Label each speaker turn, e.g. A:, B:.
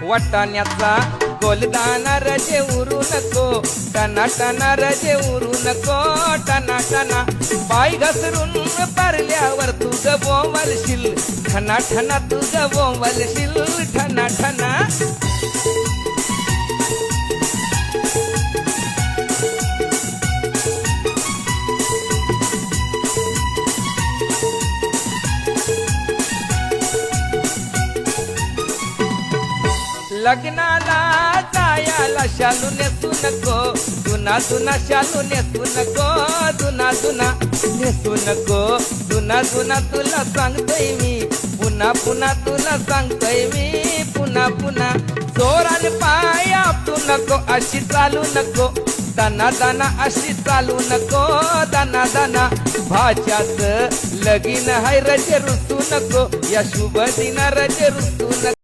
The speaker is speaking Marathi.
A: वाटाण्याचा गोलदाना रजे उरू नको, टना टना रजे उरू नको, टना टना पाय घसरून पारल्यावर तू बोंबलशील, ठना ठना तू बोंबलशील, ठना ठना. लग्नाला जायाला शालू नेसू नको, जुना जुना शालू नेसू नको, जुना जुना नेसू नको, जुना जुना तुला सांगतोय मी, पुन्हा पुन्हा तुला सांगतोय मी, पुन्हा पुन्हा. जोराने पाय आपटू नको, अशी चालू नको, दाना दाना अशी चालू नको, दाना दाना. भाच्याच लगीन हाय रजे रुसू नको, या शुभ दिना रजे रुसू नको.